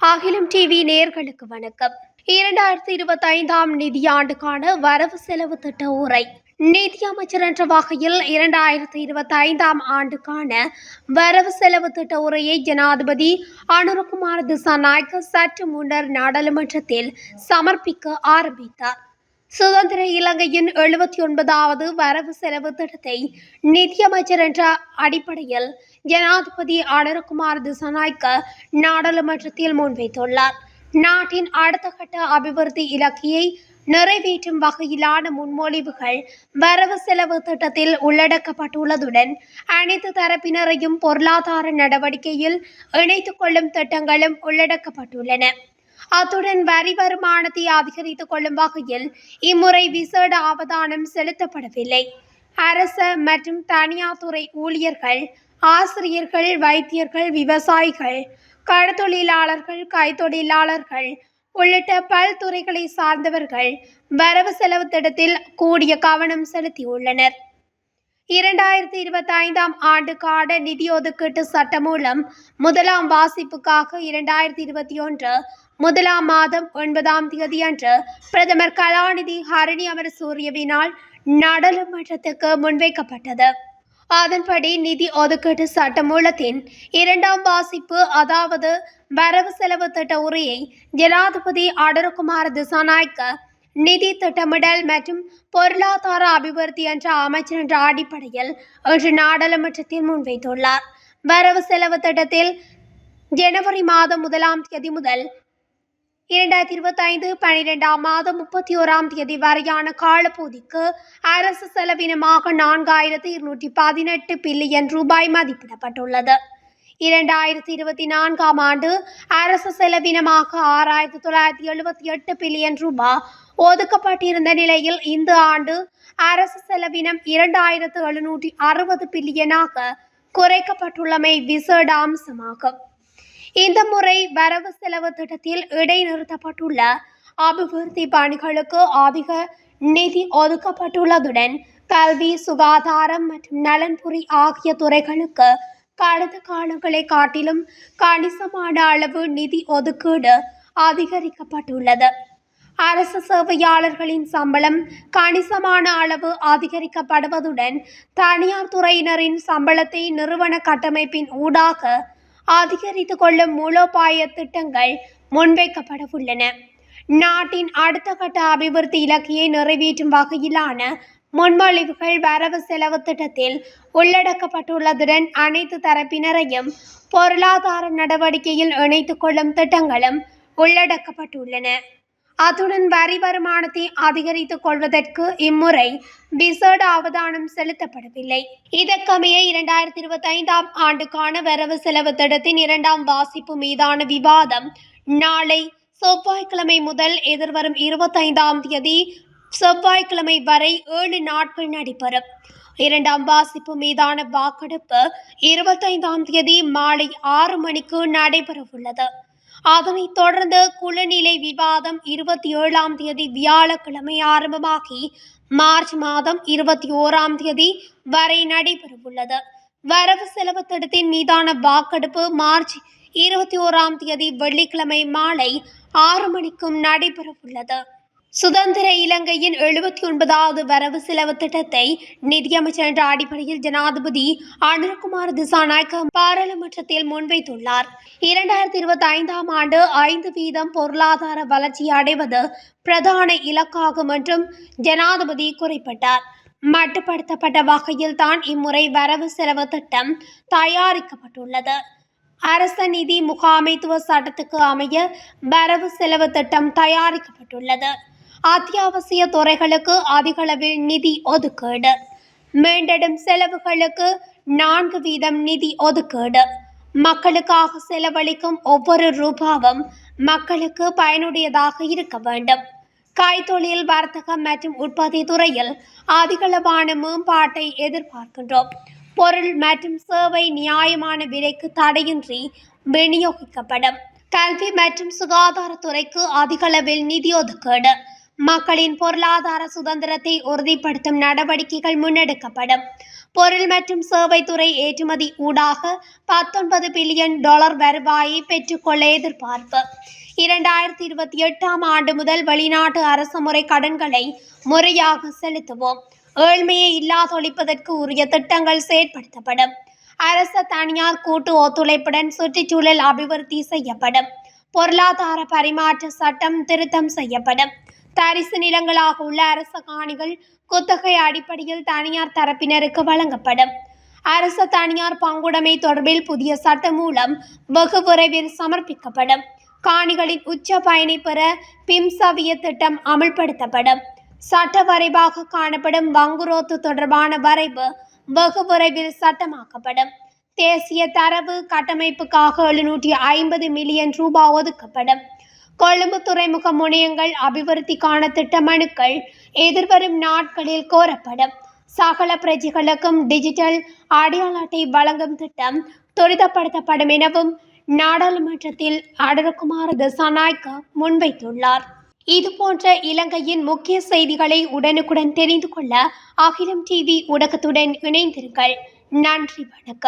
அகிலம் டிவி நேயர்களுக்கு வணக்கம். 2025ஆம் நிதியாண்டுக்கான வரவு செலவு திட்ட உரை. நிதியமைச்சர் என்ற வகையில் 2025ஆம் ஆண்டுக்கான வரவு செலவு திட்ட உரையை ஜனாதிபதி அனுரகுமார் திசாநாயக்க சற்று முன்னர் நாடாளுமன்றத்தில் சமர்ப்பிக்க ஆரம்பித்தார். சுதந்திர இலங்கையின் 79வது வரவு செலவு திட்டத்தை நிதியமைச்சர் என்ற அடிப்படையில் ஜனாதிபதி அனுரகுமார் திசாநாயக்க நாடாளுமன்றத்தில் முன்வைத்துள்ளார். நாட்டின் அடுத்த கட்ட அபிவிருத்தி இலக்கையை நிறைவேற்றும் வகையிலான முன்மொழிவுகள் வரவு செலவு திட்டத்தில் உள்ளடக்கப்பட்டுள்ளதுடன் அனைத்து தரப்பினரையும் பொருளாதார நடவடிக்கையில் இணைத்துக் கொள்ளும் திட்டங்களும் உள்ளடக்கப்பட்டுள்ளன. அத்துடன் வரி வருமானத்தை அதிகரித்துக் கொள்ளும் வகையில் இம்முறை விசேட அவதானம் செலுத்தப்படவில்லை. அரச மற்றும் தனியார் துறை ஊழியர்கள், ஆசிரியர்கள், வைத்தியர்கள், விவசாயிகள், கடற்தொழிலாளர்கள், கைத்தொழிலாளர்கள் உள்ளிட்ட பல்துறைகளை சார்ந்தவர்கள் வரவு செலவு திட்டத்தில் கூடிய கவனம் செலுத்தியுள்ளனர். 2025ஆம் ஆண்டுக்கான நிதி ஒதுக்கீட்டு சட்டமூலம் முதலாம் வாசிப்புக்காக 2021 முதலாம் மாதம் 9ஆம் தேதி அன்று பிரதமர் கலாநிதி ஹரணி அமரசூரியவினால் நாடாளுமன்றத்துக்கு முன்வைக்கப்பட்டது. அதன்படி நிதி ஒதுக்கீட்டு சட்டமூலத்தின் 2ஆம் வாசிப்பு, அதாவது வரவு செலவு திட்ட உரையை ஜனாதிபதி அனுரகுமார் திசாநாயக்க நிதி திட்டமிடல் மற்றும் பொருளாதார அபிவிருத்தி என்ற அமைச்சர் என்ற அடிப்படையில் இன்று நாடாளுமன்றத்தில் முன்வைத்துள்ளார். வரவு செலவு திட்டத்தில் ஜனவரி மாதம் 1ஆம் தேதி முதல் 2025 12ஆம் மாதம் 31ஆம் தேதி வரையான காலப்பகுதிக்கு அரசு செலவினமாக 4218 பில்லியன் ரூபாய் மதிப்பிடப்பட்டுள்ளது. 2024ஆம் ஆண்டு அரசு செலவினமாக 6978 பில்லியன் ரூபாய் ஒதுக்கப்பட்டிருந்த நிலையில் இந்த ஆண்டு அரசு செலவினம் 2760 பில்லியனாக குறைக்கப்பட்டுள்ளமை விசேட அம்சமாகும். இந்த முறை வரவு செலவு திட்டத்தில் இடைநிறுத்தப்பட்டுள்ள அபிவிருத்தி பணிகளுக்கு அதிக நிதி ஒதுக்கப்பட்டுள்ளதுடன் கல்வி, சுகாதாரம் மற்றும் நலன்புரி ஆகிய துறைகளுக்கு கடந்த காலங்களை காட்டிலும் கணிசமான அளவு நிதி ஒதுக்கீடு அதிகரிக்கப்பட்டுள்ளது. அரசு சேவையாளர்களின் சம்பளம் கணிசமான அளவு அதிகரிக்கப்படுவதுடன் தனியார் துறையினரின் சம்பளத்தை நிறுவன கட்டமைப்பின் ஊடாக அதிகரித்துக் கொள்ளும் மூலோபாய திட்டங்கள் முன்வைக்கப்படவுள்ளன. நாட்டின் அடுத்த கட்ட அபிவிருத்தி இலக்கையை நிறைவேற்றும் வகையிலான முன்மொழிவுகள் வரவு செலவு திட்டத்தில் உள்ளடக்கப்பட்டுள்ளதுடன் அனைத்து தரப்பினரையும் பொருளாதார நடவடிக்கையில் இணைத்துக் கொள்ளும் திட்டங்களும் உள்ளடக்கப்பட்டுள்ளன. அத்துடன் வரி வருமானத்தை அதிகரித்துக் கொள்வதற்கு இம்முறை விசேட அவதானம் செலுத்தப்படவில்லை. இதற்கமைய 2025ஆம் ஆண்டுக்கான வரவு செலவு திட்டத்தின் 2ஆம் வாசிப்பு மீதான விவாதம் நாளை செவ்வாய்க்கிழமை முதல் எதிர்வரும் 25ஆம் தேதி செவ்வாய்க்கிழமை வரை 7 நாட்கள் நடைபெறும். 2ஆம் வாசிப்பு மீதான வாக்கெடுப்பு 25ஆம் தேதி மாலை 6 மணிக்கு நடைபெறவுள்ளது. அதனைத் தொடர்ந்து குழுநிலை விவாதம் 27ஆம் தேதி வியாழக்கிழமை ஆரம்பமாகி மார்ச் மாதம் 21ஆம் தேதி வரை நடைபெறவுள்ளது. வரவு செலவு திட்டத்தின் மீதான வாக்கெடுப்பு மார்ச் 21ஆம் தேதி வெள்ளிக்கிழமை மாலை 6 மணிக்கும் நடைபெறவுள்ளது. சுதந்திர இலங்கையின் 79வது வரவு செலவு திட்டத்தை நிதியமைச்சர் என்ற அடிப்படையில் ஜனாதிபதி அனுரகுமார் திசாநாயக்க பாராளுமன்றத்தில் முன்வைத்துள்ளார். 2025ஆம் ஆண்டு 5% பொருளாதார வளர்ச்சி அடைவது பிரதான இலக்காகும் என்றும் ஜனாதிபதி குறிப்பிட்டார். மட்டுப்படுத்தப்பட்ட வகையில் தான் இம்முறை வரவு செலவு திட்டம் தயாரிக்கப்பட்டுள்ளது. அரச நிதி முகாமைத்துவ சட்டத்துக்கு அமைய வரவு செலவு திட்டம் தயாரிக்கப்பட்டுள்ளது. அத்தியாவசிய துறைகளுக்கு அதிகளவில் நிதி ஒதுக்கீடு, மீண்டெடும் செலவுகளுக்கு 4% நிதி ஒதுக்கீடு, மக்களுக்காக செலவழிக்கும் ஒவ்வொரு ரூபாவும் மக்களுக்கு பயனுடையதாக இருக்க வேண்டும். கைத்தொழில், வர்த்தகம் மற்றும் உற்பத்தி துறையில் அதிகளவான மேம்பாட்டை எதிர்பார்க்கின்றோம். பொருள் மற்றும் சேவை நியாயமான விலைக்கு தடையின்றி விநியோகிக்கப்படும். கல்வி மற்றும் சுகாதாரத்துறைக்கு அதிகளவில் நிதி ஒதுக்கீடு, மக்களின் பொருளாதார சுதந்திரத்தை உறுதிப்படுத்தும் நடவடிக்கைகள் முன்னெடுக்கப்படும். பொருள் மற்றும் சேவைத்துறை ஏற்றுமதி ஊடாக 19 பில்லியன் டாலர் வருவாயை பெற்றுக்கொள்ள எதிர்பார்ப்பு. 2028ஆம் ஆண்டு முதல் வெளிநாட்டு அரசுமுறை கடன்களை முறையாக செலுத்துவோம். ஏழ்மையை இல்லாதொழிப்பதற்கு உரிய திட்டங்கள் செயற்படுத்தப்படும். அரசு தனியார் கூட்டு ஒத்துழைப்புடன் சுற்றுச்சூழல் அபிவிருத்தி செய்யப்படும். பொருளாதார பரிமாற்ற சட்டம் திருத்தம் செய்யப்படும். தரிசு நிலங்களாக உள்ள அரச காணிகள் குத்தகை அடிப்படையில் தனியார் தரப்பினருக்கு வழங்கப்படும். அரசு தனியார் பங்குடைமை தொடர்பில் புதிய சட்டம் மூலம் வெகு விரைவில் சமர்ப்பிக்கப்படும். காணிகளின் உச்ச பயனை பெற பிம்சவிய திட்டம் அமல்படுத்தப்படும். சட்ட வரைவாக காணப்படும் வங்குரோத்து தொடர்பான வரைவு வெகு விரைவில் சட்டமாக்கப்படும். தேசிய தரவு கட்டமைப்புக்காக 750 மில்லியன் ரூபாய் ஒதுக்கப்படும். கொழும்பு துறைமுக முனையங்கள் அபிவிருத்திக்கான திட்ட மனுக்கள் எதிர்வரும் நாட்களில் கோரப்படும். சகல பிரஜைகளுக்கும் டிஜிட்டல் அடையாள அட்டை வழங்கும் திட்டம் துரிதப்படுத்தப்படும் எனவும் நாடாளுமன்றத்தில் அடருகுமார் திசாநாயக்க முன்வைத்துள்ளார். இதுபோன்ற இலங்கையின் முக்கிய செய்திகளை உடனுக்குடன் தெரிந்து கொள்ள அகிலம் டிவி ஊடகத்துடன் இணைந்திருங்கள். நன்றி, வணக்கம்.